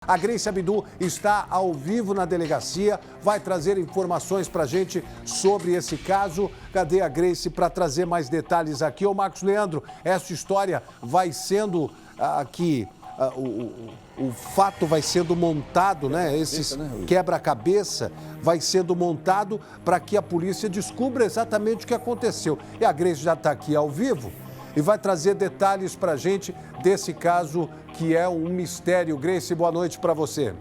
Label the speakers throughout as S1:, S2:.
S1: A Grace Abdu está ao vivo na delegacia, vai trazer informações para a gente sobre esse caso. Cadê a Grace para trazer mais detalhes aqui? Ô Marcos Leandro, essa história vai sendo aqui, o fato vai sendo montado, né? Esse quebra-cabeça vai sendo montado para que a polícia descubra exatamente o que aconteceu. E a Grace já está aqui ao vivo e vai trazer detalhes para a gente desse caso que é um mistério. Grace, boa noite para você.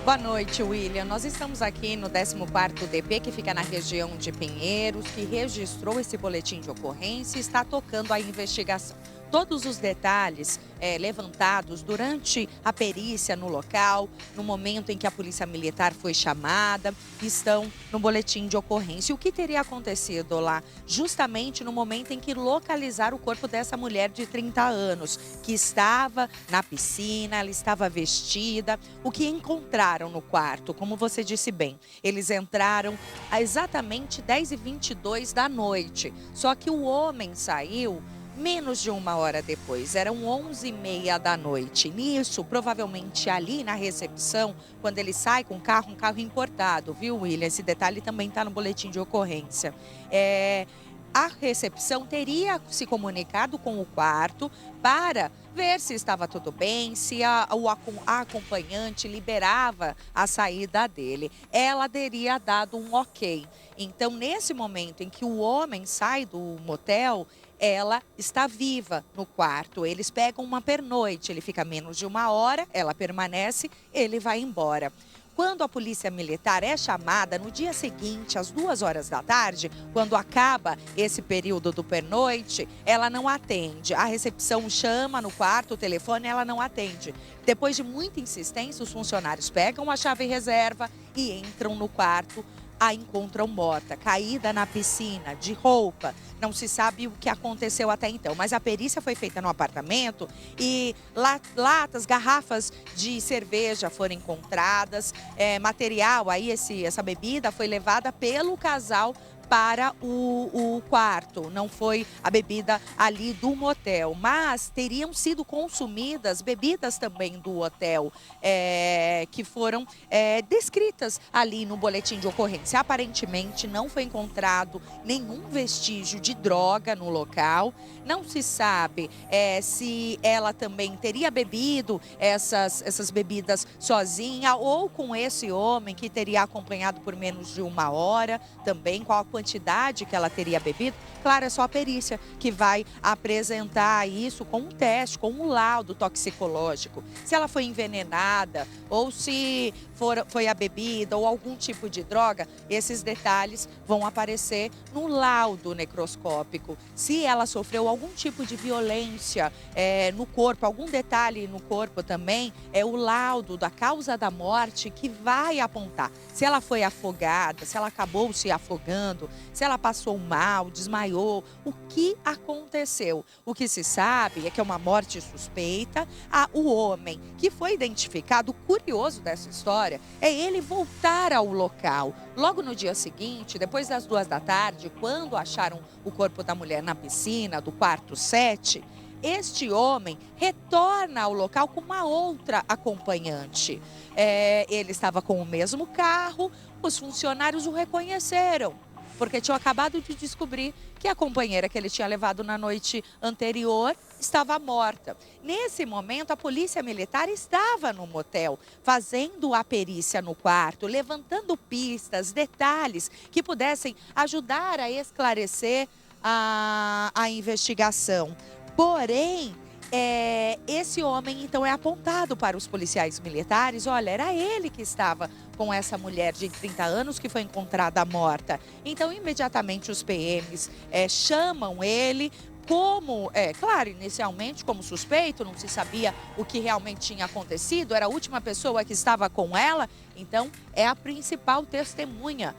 S2: Boa noite, William. Nós estamos aqui no 14º DP, que fica na região de Pinheiros, que registrou esse boletim de ocorrência e está tocando a investigação. Todos os detalhes levantados durante a perícia no local, no momento em que a Polícia Militar foi chamada, estão no boletim de ocorrência. O que teria acontecido lá? Justamente no momento em que localizaram o corpo dessa mulher de 30 anos, que estava na piscina, ela estava vestida. O que encontraram no quarto, como você disse bem, eles entraram a exatamente 10h22 da noite. Só que o homem saiu menos de uma hora depois, eram 11h30 da noite. Nisso, provavelmente ali na recepção, quando ele sai com um carro importado, viu, William? Esse detalhe também está no boletim de ocorrência. A recepção teria se comunicado com o quarto para ver se estava tudo bem, se a acompanhante liberava a saída dele. Ela teria dado um ok. Então, nesse momento em que o homem sai do motel, ela está viva no quarto. Eles pegam uma pernoite, ele fica menos de uma hora, ela permanece, ele vai embora. Quando a Polícia Militar é chamada no dia seguinte, às 2h da tarde, quando acaba esse período do pernoite, ela não atende. A recepção chama no quarto, o telefone, ela não atende. Depois de muita insistência, os funcionários pegam a chave reserva e entram no quarto. A encontram morta, caída na piscina, de roupa. Não se sabe o que aconteceu até então, mas a perícia foi feita no apartamento e latas, garrafas de cerveja foram encontradas. Material, aí essa bebida foi levada pelo casal para o quarto, não foi a bebida ali do motel, mas teriam sido consumidas bebidas também do hotel, que foram descritas ali no boletim de ocorrência. Aparentemente não foi encontrado nenhum vestígio de droga no local, não se sabe se ela também teria bebido essas bebidas sozinha ou com esse homem que teria acompanhado por menos de uma hora, também qual a quantidade que ela teria bebido. Claro, é só a perícia que vai apresentar isso com um teste, com um laudo toxicológico. Se ela foi envenenada ou se foi a bebida ou algum tipo de droga, esses detalhes vão aparecer no laudo necroscópico. Se ela sofreu algum tipo de violência no corpo, algum detalhe no corpo também, é o laudo da causa da morte que vai apontar. Se ela foi afogada, se ela acabou se afogando, se ela passou mal, desmaiou, o que aconteceu? O que se sabe é que é uma morte suspeita. O homem que foi identificado, o curioso dessa história é ele voltar ao local. Logo no dia seguinte, depois das 2h da tarde, quando acharam o corpo da mulher na piscina do quarto 7, este homem retorna ao local com uma outra acompanhante. Ele estava com o mesmo carro, os funcionários o reconheceram, porque tinham acabado de descobrir que a companheira que ele tinha levado na noite anterior estava morta. Nesse momento, a Polícia Militar estava no motel, fazendo a perícia no quarto, levantando pistas, detalhes que pudessem ajudar a esclarecer a investigação. Porém, esse homem, então, é apontado para os policiais militares. Olha, era ele que estava com essa mulher de 30 anos que foi encontrada morta. Então, imediatamente, os PMs chamam ele como, claro, inicialmente como suspeito, não se sabia o que realmente tinha acontecido, era a última pessoa que estava com ela, então é a principal testemunha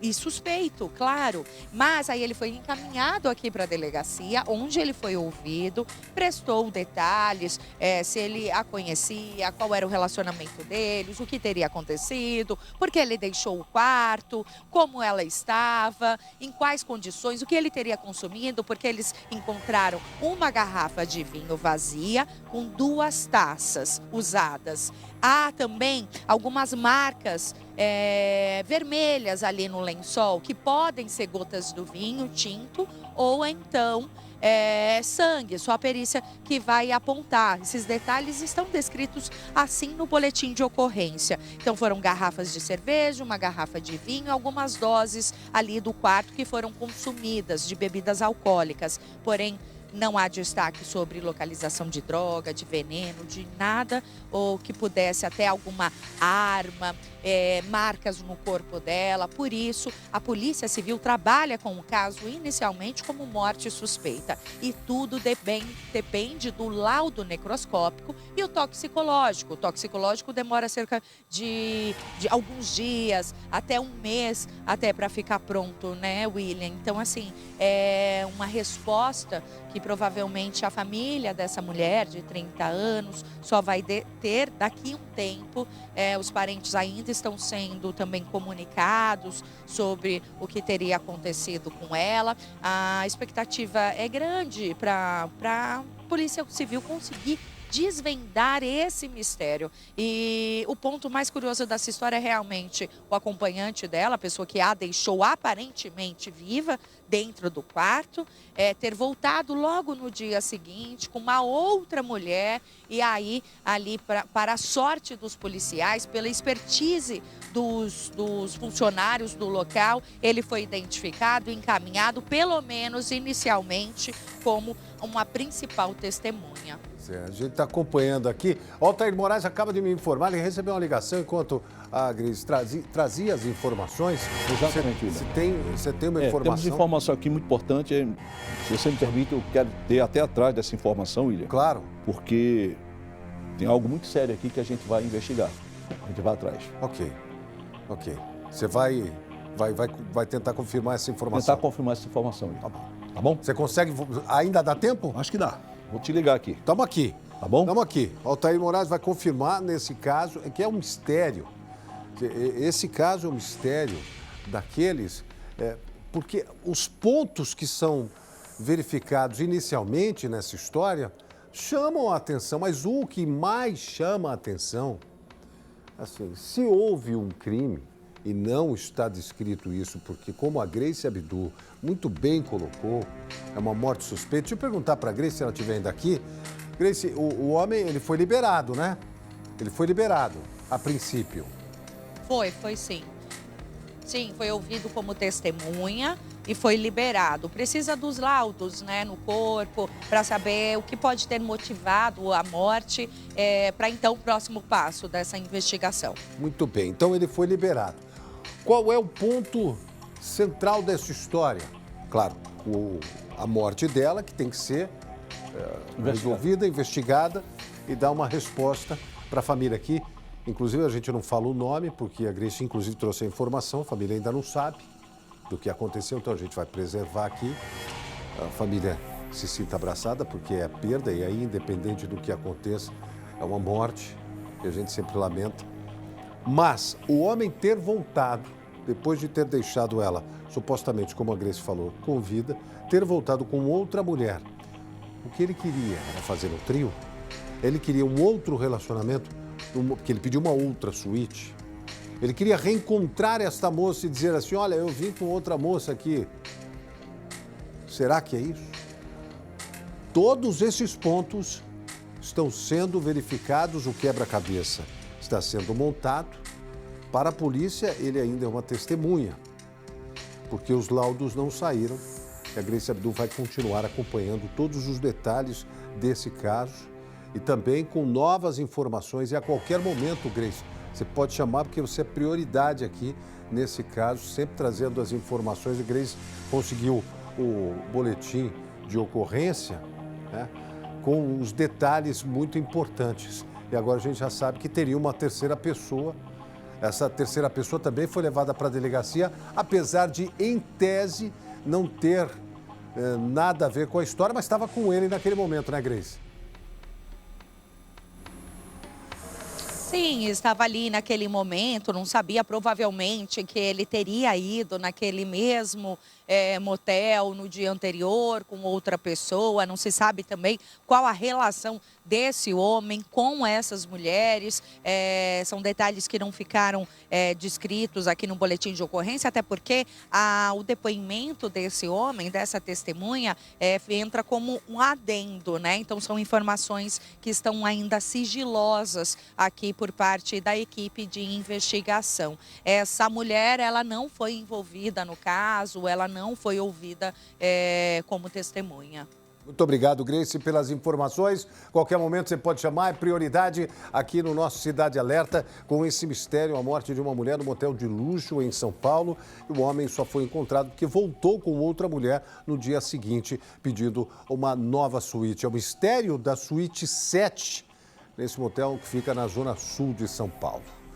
S2: e suspeito, claro. Mas aí ele foi encaminhado aqui para a delegacia, onde ele foi ouvido, prestou detalhes, se ele a conhecia, qual era o relacionamento deles, o que teria acontecido, porque ele deixou o quarto, como ela estava, em quais condições, o que ele teria consumido, porque eles encontraram uma garrafa de vinho vazia com 2 taças usadas. Há também algumas marcas vermelhas ali no lençol, que podem ser gotas do vinho tinto ou então sangue, só a perícia que vai apontar. Esses detalhes estão descritos assim no boletim de ocorrência. Então foram garrafas de cerveja, uma garrafa de vinho, algumas doses ali do quarto que foram consumidas de bebidas alcoólicas. Porém, não há destaque sobre localização de droga, de veneno, de nada, ou que pudesse até alguma arma, marcas no corpo dela. Por isso, a Polícia Civil trabalha com o caso inicialmente como morte suspeita. E tudo depende do laudo necroscópico e o toxicológico. O toxicológico demora cerca de alguns dias, até um mês, até para ficar pronto, né, William? Então, assim, é uma resposta que provavelmente a família dessa mulher de 30 anos só vai ter daqui a um tempo. Os parentes ainda estão sendo também comunicados sobre o que teria acontecido com ela. A expectativa é grande para a Polícia Civil conseguir desvendar esse mistério. E o ponto mais curioso dessa história é realmente o acompanhante dela, a pessoa que a deixou aparentemente viva dentro do quarto, ter voltado logo no dia seguinte com uma outra mulher. E aí, ali, para a sorte dos policiais, pela expertise dos funcionários do local, ele foi identificado e encaminhado, pelo menos inicialmente, como uma principal testemunha.
S1: A gente está acompanhando aqui. O Altair Moraes acaba de me informar, ele recebeu uma ligação enquanto a Grace trazia as informações.
S3: Exatamente,
S1: Você tem uma informação?
S3: Temos informação aqui muito importante. Se você me permite, eu quero ter até atrás dessa informação, William.
S1: Claro.
S3: Porque tem algo muito sério aqui que a gente vai investigar. A gente vai atrás.
S1: Ok. Você vai tentar confirmar essa informação?
S3: Tentar confirmar essa informação, William.
S1: Tá bom.
S3: Tá bom?
S1: Você consegue? Ainda dá tempo?
S3: Acho que dá. Vou te ligar aqui.
S1: Estamos aqui.
S3: Tá bom?
S1: Estamos aqui. O Altair Moraes vai confirmar nesse caso, que é um mistério. Esse caso é um mistério daqueles, porque os pontos que são verificados inicialmente nessa história chamam a atenção, mas o que mais chama a atenção, assim, se houve um crime, e não está descrito isso, porque como a Grace Abdul muito bem colocou, é uma morte suspeita. Deixa eu perguntar para a Grace, se ela estiver ainda aqui. Grace, o homem, ele foi liberado, né? Ele foi liberado, a princípio.
S2: Foi sim. Sim, foi ouvido como testemunha e foi liberado. Precisa dos laudos, né, no corpo, para saber o que pode ter motivado a morte, para então o próximo passo dessa investigação.
S1: Muito bem, então ele foi liberado. Qual é o ponto central dessa história? Claro, a morte dela, que tem que ser resolvida, investigada e dar uma resposta para a família aqui. Inclusive, a gente não fala o nome, porque a Grace, inclusive, trouxe a informação, a família ainda não sabe do que aconteceu, então a gente vai preservar aqui. A família se sinta abraçada, porque é perda, e aí, independente do que aconteça, é uma morte, que a gente sempre lamenta. Mas o homem ter voltado, depois de ter deixado ela, supostamente, como a Grace falou, com vida, ter voltado com outra mulher, o que ele queria era fazer um trio? Ele queria um outro relacionamento, porque ele pediu uma outra suíte. Ele queria reencontrar esta moça e dizer assim, olha, eu vim com outra moça aqui. Será que é isso? Todos esses pontos estão sendo verificados, o quebra-cabeça está sendo montado. Para a polícia, ele ainda é uma testemunha, porque os laudos não saíram. A Grace Abdul vai continuar acompanhando todos os detalhes desse caso e também com novas informações. E a qualquer momento, Grace, você pode chamar, porque você é prioridade aqui nesse caso, sempre trazendo as informações. A Grace conseguiu o boletim de ocorrência, né, com os detalhes muito importantes. E agora a gente já sabe que teria uma terceira pessoa. Essa terceira pessoa também foi levada para a delegacia, apesar de, em tese, não ter nada a ver com a história, mas estava com ele naquele momento, né, Grace?
S2: Sim, estava ali naquele momento, não sabia provavelmente que ele teria ido naquele mesmo motel no dia anterior com outra pessoa. Não se sabe também qual a relação desse homem com essas mulheres. São detalhes que não ficaram descritos aqui no boletim de ocorrência, até porque o depoimento desse homem, dessa testemunha, entra como um adendo, né? Então são informações que estão ainda sigilosas aqui por parte da equipe de investigação. Essa mulher, ela não foi envolvida no caso, ela não foi ouvida como testemunha.
S1: Muito obrigado, Grace, pelas informações. Qualquer momento você pode chamar, é prioridade aqui no nosso Cidade Alerta, com esse mistério, a morte de uma mulher no motel de luxo em São Paulo. E o homem só foi encontrado porque voltou com outra mulher no dia seguinte, pedindo uma nova suíte. É o mistério da suíte 7, nesse motel que fica na zona sul de São Paulo.